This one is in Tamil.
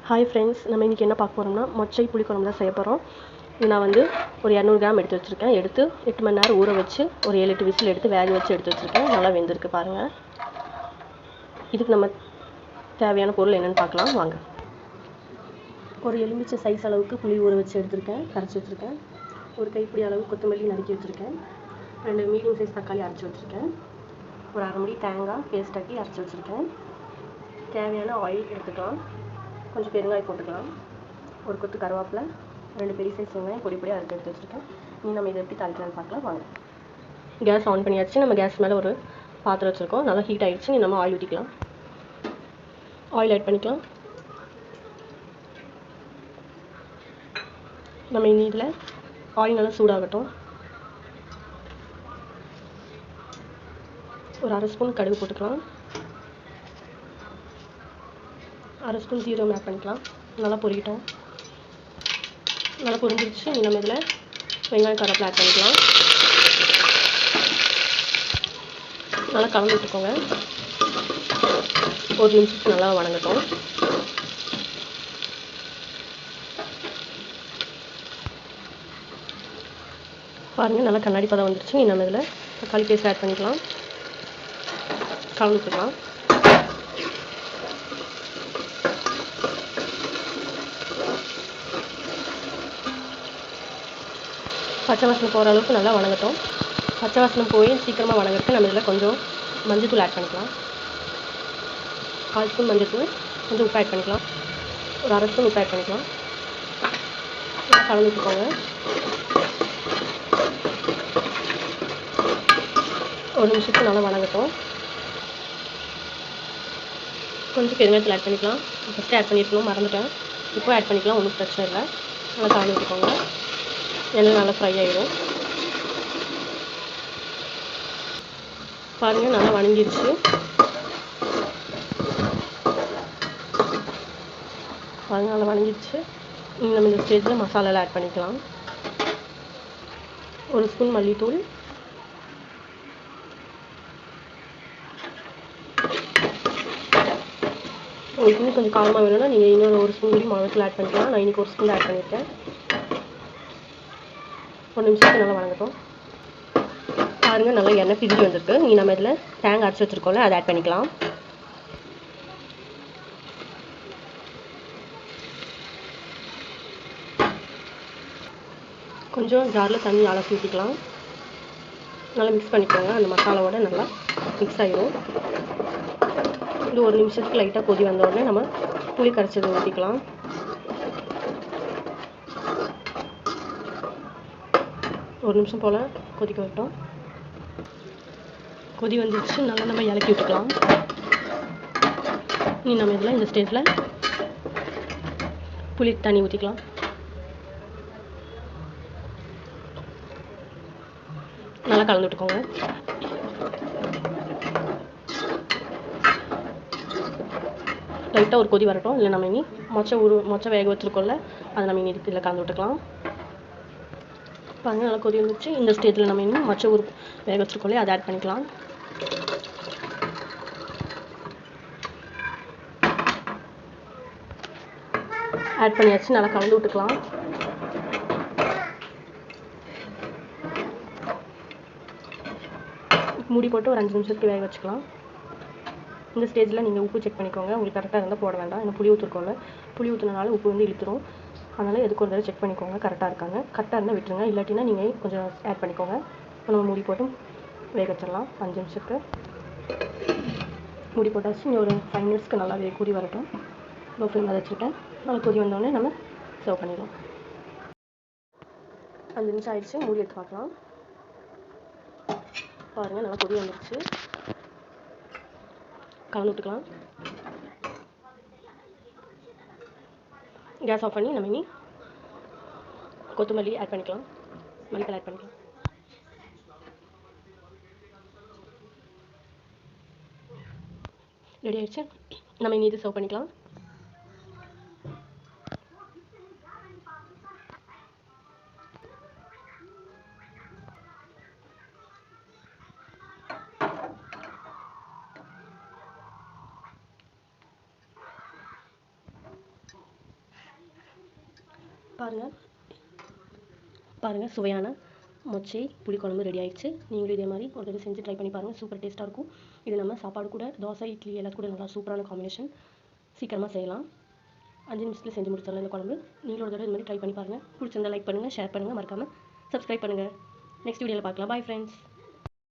ஹாய் ஃப்ரெண்ட்ஸ், நம்ம இன்றைக்கி என்ன பார்க்க போகிறோம்னா மொச்சை புளிக்குழம்பு தான் செய்ய போகிறோம். இது நான் வந்து ஒரு 200 கிராம் எடுத்து வச்சுருக்கேன். எடுத்து 8 மணி நேரம் ஊற வச்சு ஒரு 7-8 விசில் எடுத்து வேக வச்சு எடுத்து வச்சுருக்கேன். நல்லா வெந்திருக்கு பாருங்கள். இதுக்கு நம்ம தேவையான பொருள் என்னென்னு பார்க்கலாம் வாங்க. ஒரு எலுமிச்சை சைஸ் அளவுக்கு புளி ஊற வச்சு எடுத்துருக்கேன், கரைச்சி வச்சுருக்கேன். ஒரு கைப்பிடி அளவு கொத்தமல்லி நறுக்கி வச்சுருக்கேன். 2 மீடியம் சைஸ் தக்காளி அரைச்சி வச்சுருக்கேன். ஒரு அரை முடி தேங்காய் பேஸ்ட் ஆக்கி அரைச்சி வச்சுருக்கேன். தேவையான ஆயில் எடுத்துக்கலாம். கொஞ்சம் பெருங்காயம் போட்டுக்கலாம். ஒரு கொத்து கருவேப்பிலை, 2 பெரிய சைஸ் வெங்காயம் பொடி பொடியாக அரைச்சி எடுத்து வச்சுருக்கேன். நம்ம இதை எப்படி தாளிக்கலாம்னு பார்க்கலாம் வாங்க. கேஸ் ஆன் பண்ணியாச்சு. நம்ம கேஸ் மேலே ஒரு பாத்திரம் வச்சுருக்கோம். நல்லா ஹீட் ஆகிடுச்சு. நம்ம ஆயில் ஊற்றிக்கலாம். ஆயில் ஆட் பண்ணிக்கலாம். நம்ம இதில் ஆயில் நல்லா சூடாகட்டும். ஒரு அரை ஸ்பூன் கடுகு போட்டுக்கலாம். அரை ஸ்பூன் ஜீரகம் ஆட் பண்ணிக்கலாம். நல்லா பொரிக்கிட்டோம். நல்லா பொரிஞ்சிருச்சு. நம்ம இதில் வெங்காயம் கருவேப்பிலை ஆட் பண்ணிக்கலாம். நல்லா கலந்து விட்டுக்கோங்க. ஒரு நிமிஷத்துக்கு நல்லா வணங்கட்டும். பாருங்கள், நல்லா கண்ணாடி பதம் வந்துருச்சு. நம்ம இதில் தக்காளி பேஸ்ட் ஆட் பண்ணிக்கலாம். கலந்து விட்டுக்கலாம். பச்சை வாசனை போகிற அளவுக்கு நல்லா வணங்கட்டும். பச்சை வாசனை போய் சீக்கிரமாக வணங்கிறதுக்கு நம்ம இதில் கொஞ்சம் மஞ்சள் ஆட் பண்ணிக்கலாம். 1/4 ஸ்பூன் மஞ்சள், கொஞ்சம் உப்பு ஆட் பண்ணிக்கலாம். ஒரு அரை ஸ்பூன் உப்பு ஆட் பண்ணிக்கலாம். கலந்து விட்டுக்கோங்க. ஒரு நிமிஷத்துக்கு நல்லா வணங்கட்டும். கொஞ்சம் பெருங்காயத்தில் ஆட் பண்ணிக்கலாம். ஃபஸ்ட்டு ஆட் பண்ணியிருக்கணும், மறந்துட்டேன். இப்போ ஆட் பண்ணிக்கலாம், ஒன்றும் பிரச்சனை இல்லை. நல்லா கலந்து விட்டுக்கோங்க. எண்ணெய் நல்லா ஃப்ரை ஆகிடும். பாருங்கள், நல்லா வணங்கிடுச்சு. பாருங்கள், நல்லா வணங்கிடுச்சு. நம்ம இந்த ஸ்டேஜில் மசாலாவில் ஆட் பண்ணிக்கலாம். ஒரு ஸ்பூன் மல்லித்தூள், உங்களுக்கு இன்னும் கொஞ்சம் காரமாக வேணும்னா நீங்கள் இன்னொரு ஒரு ஸ்பூன் கூடி மிளகாத்தூள் ஆட் பண்ணிக்கலாம். நான் இன்றைக்கி ஒரு ஸ்பூன் ஆட் பண்ணியிருக்கேன். ஒரு நிமிஷத்துக்கு நல்லா வணங்கட்டும். பாருங்கள், நல்லா எண்ணெய் பிரிஞ்சு வந்திருக்கு. நம்ம இதில் தேங்காய் அரைச்சி வச்சுருக்கோம்ல, அதை ஆட் பண்ணிக்கலாம். கொஞ்சம் ஜாரில் தண்ணி அலசி ஊற்றிக்கலாம். நல்லா மிக்ஸ் பண்ணிக்கோங்க. அந்த மசாலாவோட நல்லா மிக்ஸ் ஆகிடும். இது ஒரு நிமிஷத்துக்கு லைட்டாக கொதி வந்த உடனே நம்ம புளி கரைச்சதை ஊற்றிக்கலாம். ஒரு நிமிஷம் போல் கொதிக்க விட்டோம். கொதி வந்துடுச்சு. நல்லா நம்ம இலக்கி விட்டுக்கலாம். நம்ம இதில் இந்த ஸ்டேஜில் புளி தண்ணி ஊற்றிக்கலாம். நல்லா கலந்து விட்டுக்கோங்க. லைட்டாக ஒரு கொதி வரட்டும். இல்லை நம்ம இனி மொச்சை வேக வச்சுருக்கோம்ல, அதை நம்ம இனி இதில் கலந்து விட்டுக்கலாம். பாருங்கள், நல்லா கொதி வந்துச்சு. இந்த ஸ்டேஜில் நம்ம இன்னும் மொச்சை வேக வச்சுருக்கோம்ல, அதை ஆட் பண்ணிக்கலாம். ஆட் பண்ணியாச்சு. நல்லா கலந்து விட்டுக்கலாம். மூடி போட்டு ஒரு 5 நிமிஷத்துக்கு வேக வச்சுக்கலாம். இந்த ஸ்டேஜில் நீங்கள் உப்பு செக் பண்ணிக்கோங்க. உங்களுக்கு கரெக்டாக இருந்தால் போட வேண்டாம். ஏன்னா புளி ஊற்றிருக்கோம்ல, புளி ஊற்றினால உப்பு வந்து இழுத்துரும். அதனால் எதுக்கு ஒரு தடவை செக் பண்ணிக்கோங்க. கரெக்டாக இருந்தால் விட்டுருங்க. இல்லாட்டினா நீங்கள் கொஞ்சம் ஆட் பண்ணிக்கோங்க. இப்போ நம்ம மூடி போட்டு வேக வச்சிடலாம். 5 நிமிஷத்துக்கு மூடி போட்டாச்சு. இன்னும் ஒரு 5 மினிட்ஸ்க்கு நல்லா கொதி வரட்டும். லோ ஃப்ளேமில் வச்சுருக்கேன். நல்லா கொதி வந்தோடனே நம்ம சர்வ் பண்ணிடலாம். 5 நிமிஷம் ஆயிடுச்சு. மூடி எடுத்து பார்க்கலாம். பாருங்கள், நல்லா கொதி வந்துடுச்சு. கலந்து விட்டுக்கலாம். கேஸ் ஆஃப் பண்ணி நம்ம இனி கொத்தமல்லி ஆட் பண்ணிக்கலாம். மல்லித்தலை ஆட் பண்ணிக்கலாம். ரெடி ஆயிடுச்சு. நம்ம இனி இது சர்வ் பண்ணிக்கலாம். பாருங்கள் சுவையான மொச்சை புளிக்குழம்பு ரெடி ஆயிடுச்சு. நீங்களும் இதே மாதிரி ஒரு தடவை செஞ்சு ட்ரை பண்ணி பாருங்கள். சூப்பர் டேஸ்ட்டாக இருக்கும். இது நம்ம சாப்பாடு கூட, தோசை, இட்லி எல்லாம் கூட நல்லா சூப்பரான காம்பினேஷன். சீக்கிரமாக செய்யலாம். 5 நிமிஷத்தில் செஞ்சு முடிச்சிடலாம் இந்த குழம்பு. நீங்களும் ஒரு தடவை இது மாதிரி ட்ரை பண்ணி பாருங்கள். பிடிச்சிருந்தா லைக் பண்ணுங்கள், ஷேர் பண்ணுங்கள், மறக்காமல் சப்ஸ்கிரைப் பண்ணுங்கள். நெக்ஸ்ட் வீடியோவில் பார்க்கலாம். Bye friends.